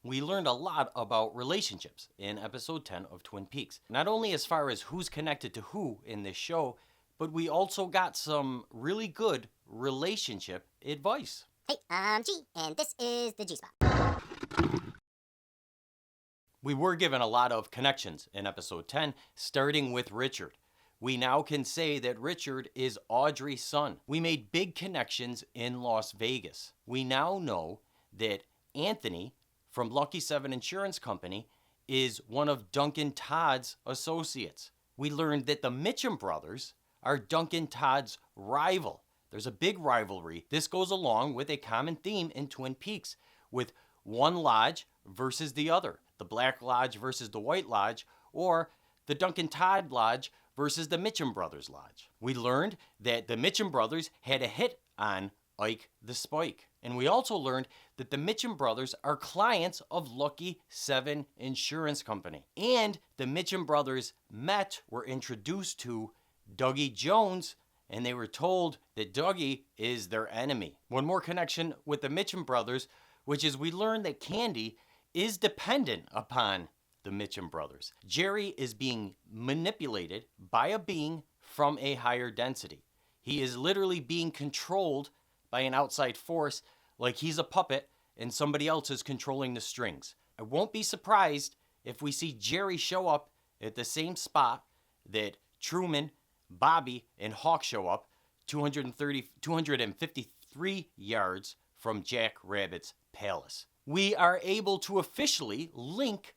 We learned a lot about relationships in episode 10 of Twin Peaks. Not only as far as who's connected to who in this show, but we also got some really good relationship advice. Hey, I'm G, and this is the G-Spot. We were given a lot of connections in episode 10, starting with Richard. We now can say that Richard is Audrey's son. We made big connections in Las Vegas. We now know that Anthony from Lucky 7 Insurance Company is one of Duncan Todd's associates. We learned that the Mitchum brothers are Duncan Todd's rival. There's a big rivalry. This goes along with a common theme in Twin Peaks, with one lodge versus the other. The Black Lodge versus the White Lodge, or the Duncan Todd Lodge versus the Mitchum Brothers Lodge. We learned that the Mitchum Brothers had a hit on Ike the Spike. And we also learned that the Mitchum Brothers are clients of Lucky 7 Insurance Company. And the Mitchum Brothers were introduced to Dougie Jones, and they were told that Dougie is their enemy. One more connection with the Mitchum Brothers, which is we learned that Candy is dependent upon the Mitchum Brothers. Jerry is being manipulated by a being from a higher density. He is literally being controlled by an outside force, like he's a puppet and somebody else is controlling the strings. I won't be surprised if we see Jerry show up at the same spot that Truman, Bobby, and Hawk show up, 253 yards from Jack Rabbit's palace. We are able to officially link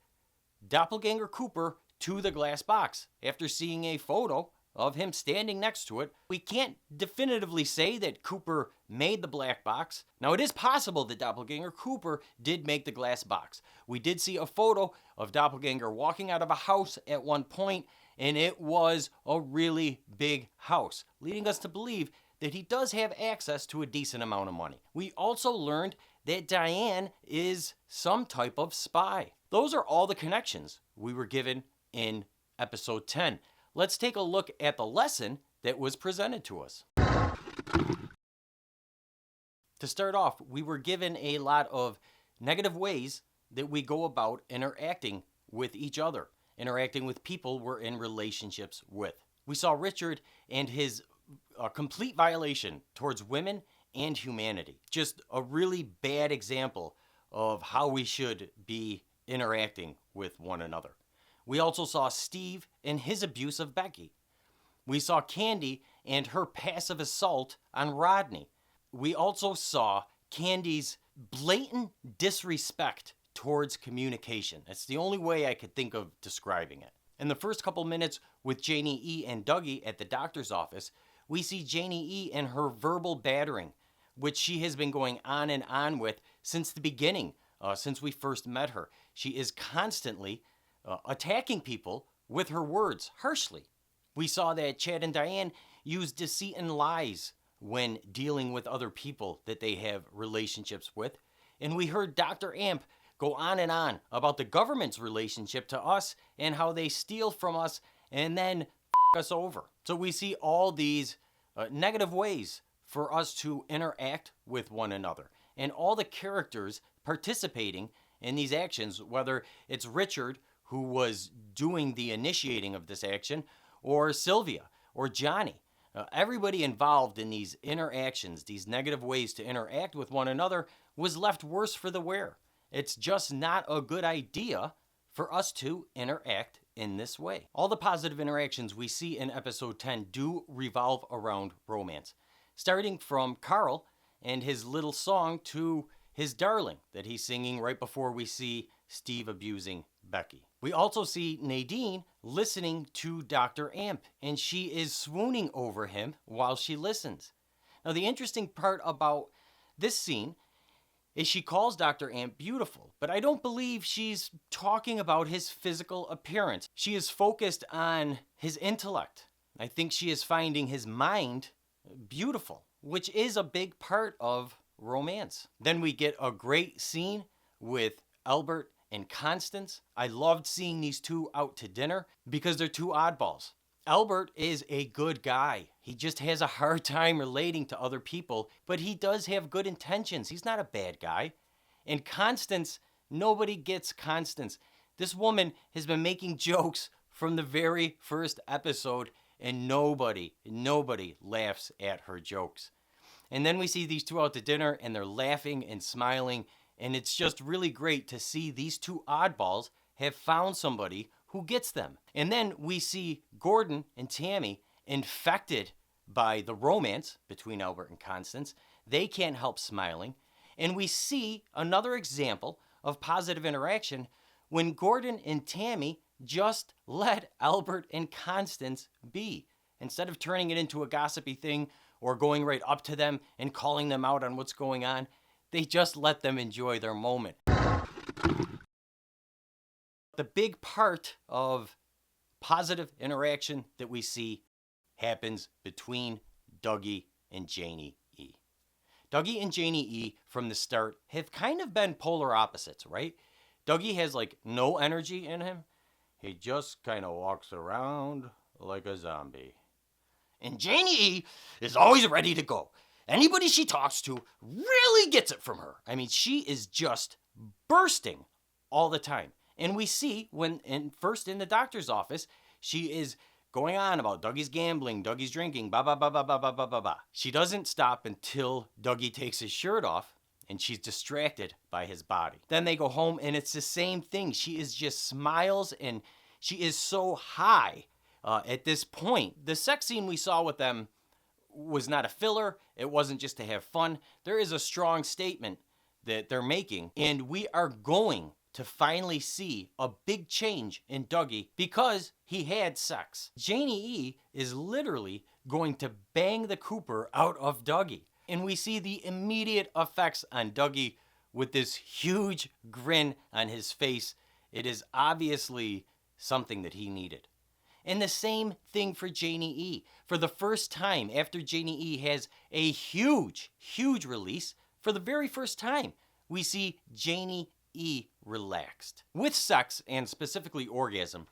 Doppelganger Cooper to the glass box after seeing a photo of him standing next to it. We can't definitively say that Cooper made the black box. Now, it is possible that Doppelganger Cooper did make the glass box. We did see a photo of Doppelganger walking out of a house at one point, and it was a really big house, leading us to believe that he does have access to a decent amount of money. We also learned that Diane is some type of spy. Those are all the connections we were given in episode 10. Let's take a look at the lesson that was presented to us. To start off, we were given a lot of negative ways that we go about interacting with each other, interacting with people we're in relationships with. We saw Richard and his complete violation towards women and humanity. Just a really bad example of how we should be interacting with one another. We also saw Steve and his abuse of Becky. We saw Candy and her passive assault on Rodney. We also saw Candy's blatant disrespect towards communication. That's the only way I could think of describing it. In the first couple minutes with Janie E. and Dougie at the doctor's office, we see Janie E. and her verbal battering, which she has been going on and on with since the beginning, since we first met her. She is constantly attacking people with her words harshly. We saw that Chad and Diane use deceit and lies when dealing with other people that they have relationships with. And we heard Dr. Amp go on and on about the government's relationship to us and how they steal from us and then us over. So we see all these negative ways for us to interact with one another. And all the characters participating in these actions, whether it's Richard, who was doing the initiating of this action, or Sylvia, or Johnny. Everybody involved in these interactions, these negative ways to interact with one another, was left worse for the wear. It's just not a good idea for us to interact in this way. All the positive interactions we see in episode 10 do revolve around romance, starting from Carl and his little song to his darling that he's singing right before we see Steve abusing Becky. We also see Nadine listening to Dr. Amp, and she is swooning over him while she listens. Now, the interesting part about this scene is she calls Dr. Amp beautiful, but I don't believe she's talking about his physical appearance. She is focused on his intellect. I think she is finding his mind beautiful, which is a big part of romance. Then we get a great scene with Albert and Constance. I loved seeing these two out to dinner because they're two oddballs. Albert is a good guy. He just has a hard time relating to other people, but he does have good intentions. He's not a bad guy. And Constance Nobody gets Constance. This woman has been making jokes from the very first episode, and nobody laughs at her jokes. And then we see these two out to dinner, and they're laughing and smiling, and it's just really great to see these two oddballs have found somebody who gets them. And then we see Gordon and Tammy infected by the romance between Albert and Constance. They can't help smiling. And we see another example of positive interaction when Gordon and Tammy just let Albert and Constance be. Instead of turning it into a gossipy thing or going right up to them and calling them out on what's going on, they just let them enjoy their moment. The big part of positive interaction that we see happens between Dougie and Janie E. Dougie and Janie E from the start have kind of been polar opposites, right? Dougie has like no energy in him. He just kind of walks around like a zombie. And Janie E is always ready to go. Anybody she talks to really gets it from her. I mean, she is just bursting all the time. And we see when first in the doctor's office, she is going on about Dougie's gambling, Dougie's drinking, blah, blah, blah, blah, blah, blah, blah, blah, blah. She doesn't stop until Dougie takes his shirt off and she's distracted by his body. Then they go home and it's the same thing. She is just smiles and she is so high at this point. The sex scene we saw with them was not a filler. It wasn't just to have fun. There is a strong statement that they're making, and we are going to finally see a big change in Dougie because he had sex. Janie E is literally going to bang the Cooper out of Dougie. And we see the immediate effects on Dougie with this huge grin on his face. It is obviously something that he needed. And the same thing for Janie E. For the first time, after Janie E has a huge release, for the very first time, we see Janie E relaxed. With sex, and specifically orgasm,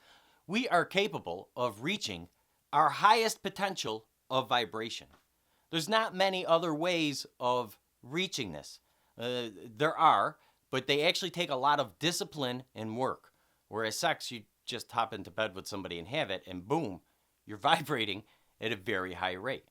we are capable of reaching our highest potential of vibration. There's not many other ways of reaching this. There are, but they actually take a lot of discipline and work. Whereas sex, you just hop into bed with somebody and have it, and boom, you're vibrating at a very high rate.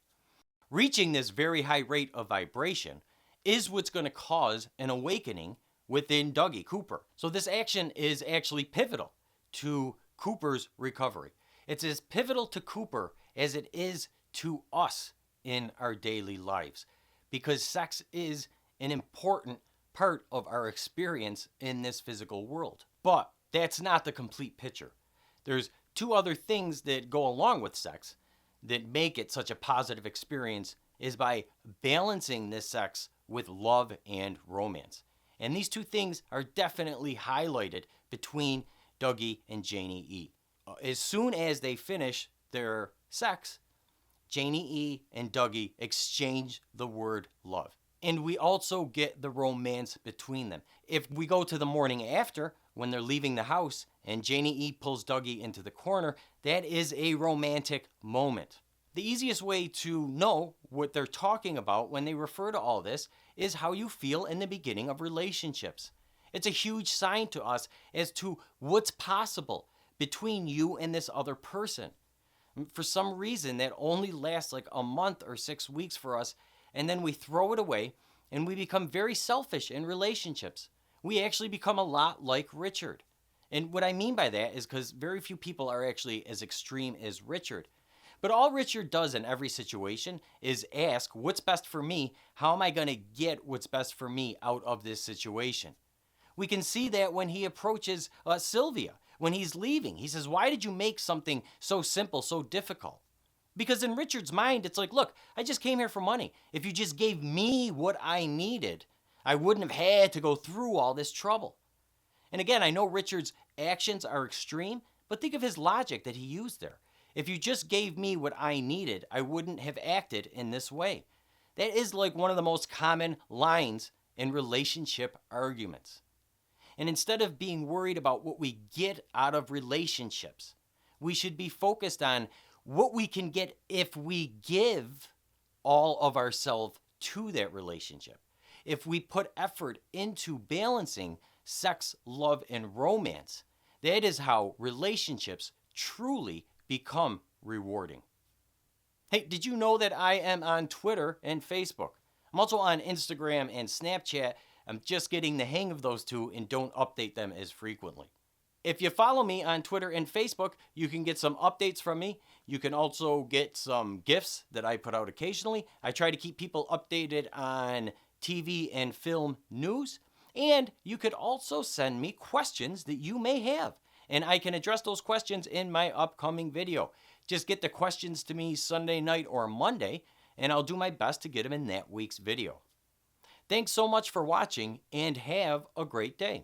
Reaching this very high rate of vibration is what's going to cause an awakening within Dougie Cooper. So this action is actually pivotal to Cooper's recovery. It's as pivotal to Cooper as it is to us in our daily lives, because sex is an important part of our experience in this physical world. But that's not the complete picture. There's two other things that go along with sex that make it such a positive experience is by balancing this sex with love and romance. And these two things are definitely highlighted between Dougie and Janie E. As soon as they finish their sex, Janie E and Dougie exchange the word love. And we also get the romance between them. If we go to the morning after, when they're leaving the house and Janie E pulls Dougie into the corner, that is a romantic moment. The easiest way to know what they're talking about when they refer to all this is how you feel in the beginning of relationships. It's a huge sign to us as to what's possible between you and this other person. For some reason, that only lasts like a month or 6 weeks for us, and then we throw it away and we become very selfish in relationships. We actually become a lot like Richard. And what I mean by that is because very few people are actually as extreme as Richard. But all Richard does in every situation is ask, what's best for me? How am I going to get what's best for me out of this situation? We can see that when he approaches Sylvia, when he's leaving. He says, why did you make something so simple, so difficult? Because in Richard's mind, it's like, look, I just came here for money. If you just gave me what I needed, I wouldn't have had to go through all this trouble. And again, I know Richard's actions are extreme, but think of his logic that he used there. If you just gave me what I needed, I wouldn't have acted in this way. That is like one of the most common lines in relationship arguments. And instead of being worried about what we get out of relationships, we should be focused on what we can get if we give all of ourselves to that relationship. If we put effort into balancing sex, love, and romance. That is how relationships truly become rewarding. Hey, did you know that I am on Twitter and Facebook? I'm also on Instagram and Snapchat. I'm just getting the hang of those two and don't update them as frequently. If you follow me on Twitter and Facebook, you can get some updates from me. You can also get some GIFs that I put out occasionally. I try to keep people updated on TV and film news. And you could also send me questions that you may have, and I can address those questions in my upcoming video. Just get the questions to me Sunday night or Monday, and I'll do my best to get them in that week's video. Thanks so much for watching, and have a great day.